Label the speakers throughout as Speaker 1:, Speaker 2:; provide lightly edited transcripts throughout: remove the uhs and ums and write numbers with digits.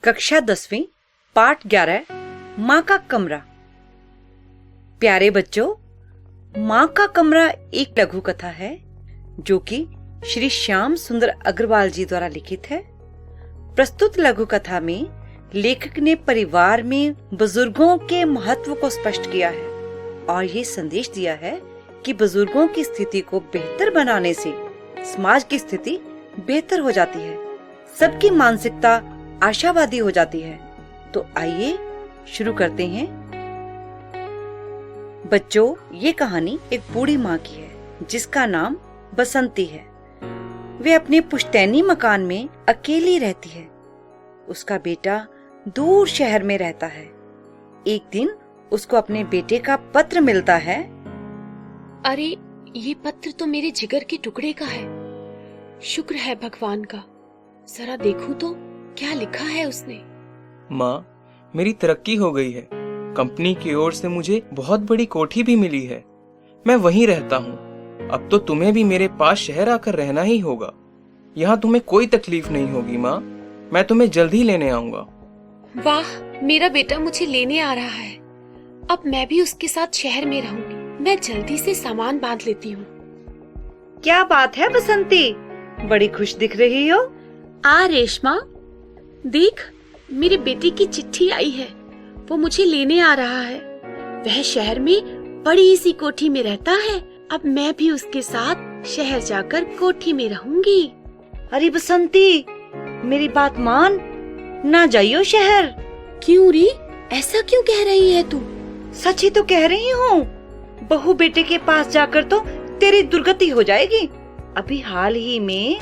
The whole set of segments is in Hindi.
Speaker 1: कक्षा 10वीं पाठ 11 माँ का कमरा। प्यारे बच्चों, माँ का कमरा एक लघु कथा है जो कि श्री श्याम सुंदर अग्रवाल जी द्वारा लिखित है। प्रस्तुत लघु कथा में लेखक ने परिवार में बुजुर्गों के महत्व को स्पष्ट किया है और ये संदेश दिया है कि बुजुर्गों की स्थिति को बेहतर बनाने से समाज की स्थिति बेहतर हो जाती है, सबकी मानसिकता आशावादी हो जाती है। तो आइए शुरू करते हैं। बच्चों, ये कहानी एक बूढ़ी माँ की है जिसका नाम बसंती है। वे अपने पुश्तैनी मकान में अकेली रहती है। उसका बेटा दूर शहर में रहता है। एक दिन उसको अपने बेटे का पत्र मिलता है।
Speaker 2: अरे, ये पत्र तो मेरे जिगर के टुकड़े का है। शुक्र है भगवान का। जरा देखूं तो क्या लिखा है उसने।
Speaker 3: माँ, मेरी तरक्की हो गई है। कंपनी की ओर से मुझे बहुत बड़ी कोठी भी मिली है। मैं वहीं रहता हूँ। अब तो तुम्हें भी मेरे पास शहर आकर रहना ही होगा। यहाँ तुम्हें कोई तकलीफ नहीं होगी माँ। मैं तुम्हें जल्द ही लेने आऊंगा।
Speaker 2: वाह, मेरा बेटा मुझे लेने आ रहा है। अब मैं भी उसके साथ शहर में रहूंगी। मैं जल्दी से सामान बांध लेती हूँ।
Speaker 1: क्या बात है बसंती, बड़ी खुश दिख रही हो।
Speaker 2: रेशमा, देख, मेरे बेटे की चिट्ठी आई है। वो मुझे लेने आ रहा है। वह शहर में बड़ी सी कोठी में रहता है। अब मैं भी उसके साथ शहर जाकर कोठी में रहूंगी।
Speaker 1: अरे बसंती, मेरी बात मान, ना जाइयो शहर।
Speaker 2: क्यों री, ऐसा क्यों कह रही है तू?
Speaker 1: सच ही तो कह रही हूँ। बहू बेटे के पास जाकर तो तेरी दुर्गति हो जाएगी। अभी हाल ही में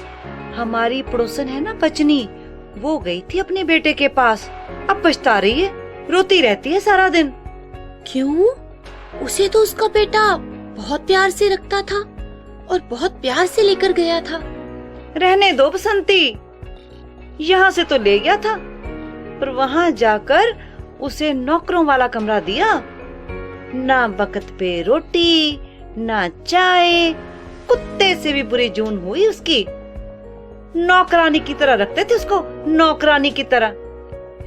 Speaker 1: हमारी पड़ोसन है ना बचनी, वो गई थी अपने बेटे के पास। अब पछता रही है, रोती रहती है सारा दिन।
Speaker 2: क्यों? उसे तो उसका बेटा बहुत प्यार से रखता था और बहुत प्यार से लेकर गया था।
Speaker 1: रहने दो बसंती, यहाँ से तो ले गया था, पर वहाँ जाकर उसे नौकरों वाला कमरा दिया। ना वक्त पे रोटी, ना चाय। कुत्ते से भी बुरी जून हुई उसकी। नौकरानी की तरह रखते थे उसको, नौकरानी की तरह।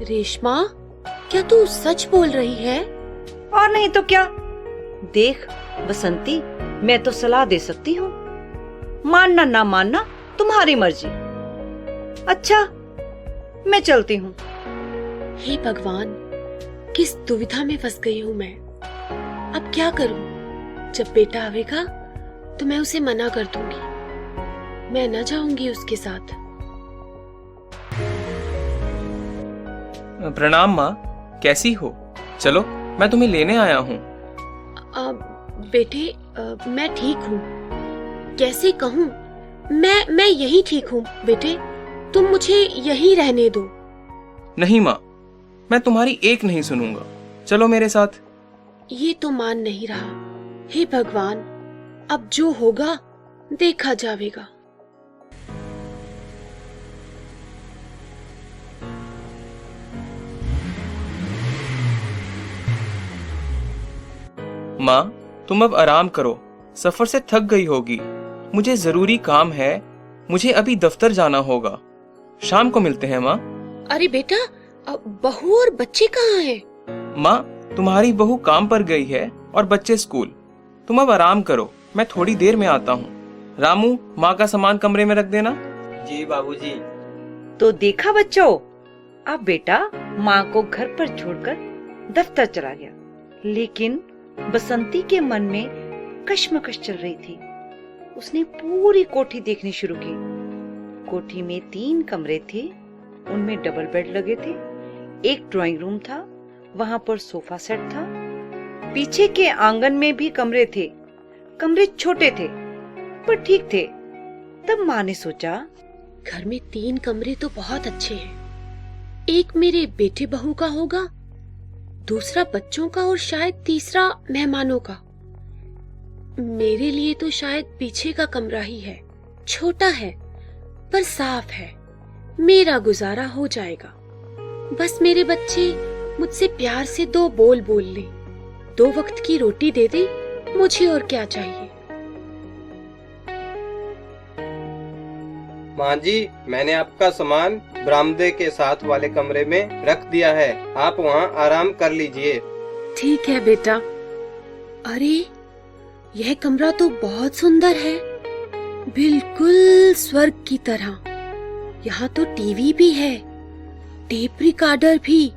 Speaker 2: रेशमा, क्या तू सच बोल रही है?
Speaker 1: और नहीं तो क्या। देख बसंती, मैं तो सलाह दे सकती हूँ, मानना ना मानना तुम्हारी मर्जी। अच्छा, मैं चलती हूँ।
Speaker 2: हे भगवान, किस दुविधा में फंस गई हूँ मैं। अब क्या करूँ? जब बेटा आवेगा तो मैं उसे मना कर दूंगी। मैं न जाऊंगी उसके साथ।
Speaker 3: प्रणाम माँ, कैसी हो? चलो, मैं तुम्हें लेने आया हूँ।
Speaker 2: बेटे, मैं ठीक हूँ। कैसे कहूँ? मैं यही ठीक हूँ बेटे। तुम मुझे यहीं रहने दो।
Speaker 3: नहीं माँ, मैं तुम्हारी एक नहीं सुनूंगा। चलो मेरे साथ।
Speaker 2: ये तो मान नहीं रहा। हे भगवान, अब जो होगा देखा जाएगा।
Speaker 3: माँ, तुम अब आराम करो। सफर से थक गई होगी। मुझे जरूरी काम है। मुझे अभी दफ्तर जाना होगा। शाम को मिलते हैं माँ।
Speaker 2: अरे बेटा, बहू और बच्चे कहाँ हैं?
Speaker 3: माँ, तुम्हारी बहू काम पर गई है और बच्चे स्कूल। तुम अब आराम करो, मैं थोड़ी देर में आता हूँ। रामू, माँ का सामान कमरे में रख देना।
Speaker 4: जी बाबूजी।
Speaker 1: तो देखा बच्चों, अब बेटा माँ को घर पर छोड़कर दफ्तर चला गया। लेकिन बसंती के मन में कश्मकश चल रही थी। उसने पूरी कोठी देखनी शुरू की। कोठी में 3 कमरे थे, उनमें डबल बेड लगे थे। एक ड्राइंग रूम था, वहां पर सोफा सेट था। पीछे के आंगन में भी कमरे थे। कमरे छोटे थे पर ठीक थे। तब माँ ने सोचा,
Speaker 2: घर में 3 कमरे तो बहुत अच्छे हैं। एक मेरे बेटे बहू का होगा, दूसरा बच्चों का और शायद तीसरा मेहमानों का। मेरे लिए तो शायद पीछे का कमरा ही है। छोटा है पर साफ है। मेरा गुजारा हो जाएगा। बस मेरे बच्चे मुझसे प्यार से 2 बोल बोल लें, 2 वक्त की रोटी दे दे, मुझे और क्या चाहिए।
Speaker 4: माँ जी, मैंने आपका सामान बरामदे के साथ वाले कमरे में रख दिया है, आप वहाँ आराम कर लीजिए।
Speaker 2: ठीक है बेटा। अरे यह कमरा तो बहुत सुंदर है, बिल्कुल स्वर्ग की तरह। यहाँ तो टीवी भी है, टेप रिकॉर्डर भी।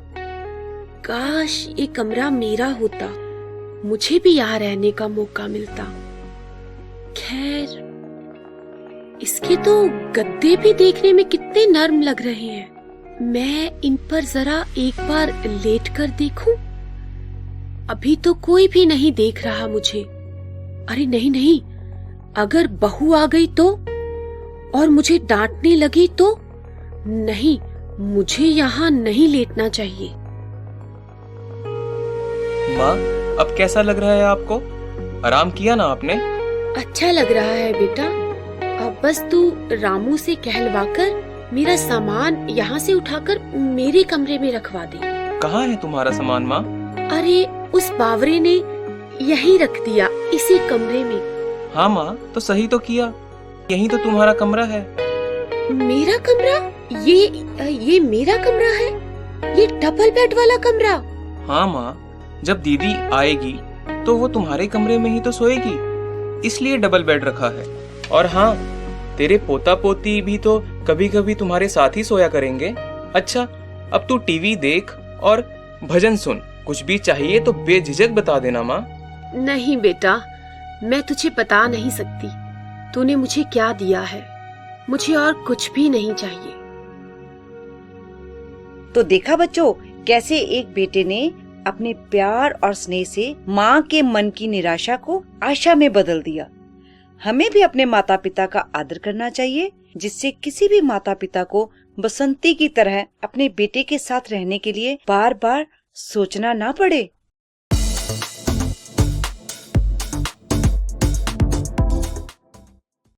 Speaker 2: काश ये कमरा मेरा होता, मुझे भी यहाँ रहने का मौका मिलता। खैर, इसके तो गद्दे भी देखने में कितने नर्म लग रहे हैं। मैं इन पर जरा एक बार लेट कर देखूं। अभी तो कोई भी नहीं देख रहा मुझे। अरे नहीं नहीं, अगर बहू आ गई तो और मुझे डांटने लगी तो? नहीं, मुझे यहाँ नहीं लेटना चाहिए।
Speaker 3: माँ, अब कैसा लग रहा है आपको? आराम किया ना आपने?
Speaker 2: अच्छा लग रहा है बेटा। अब बस तू रामू से कहलवाकर मेरा सामान यहाँ से उठाकर मेरे कमरे में रखवा दे।
Speaker 3: कहाँ है तुम्हारा सामान माँ?
Speaker 2: अरे उस बावरे ने यहीं रख दिया, इसी कमरे में।
Speaker 3: हाँ माँ, तो सही तो किया, यही तो तुम्हारा कमरा है।
Speaker 2: मेरा कमरा? ये मेरा कमरा है? ये डबल बेड वाला कमरा?
Speaker 3: हाँ माँ, जब दीदी आएगी तो वो तुम्हारे कमरे में ही तो सोएगी, इसलिए डबल बेड रखा है। और हाँ, तेरे पोता पोती भी तो कभी कभी तुम्हारे साथ ही सोया करेंगे। अच्छा, अब तू टीवी देख और भजन सुन। कुछ भी चाहिए तो बेझिझक बता देना माँ।
Speaker 2: नहीं बेटा, मैं तुझे बता नहीं सकती तूने मुझे क्या दिया है। मुझे और कुछ भी नहीं चाहिए।
Speaker 1: तो देखा बच्चों, कैसे एक बेटे ने अपने प्यार और स्नेह से माँ के मन की निराशा को आशा में बदल दिया। हमें भी अपने माता पिता का आदर करना चाहिए, जिससे किसी भी माता पिता को बसंती की तरह अपने बेटे के साथ रहने के लिए बार बार सोचना ना पड़े।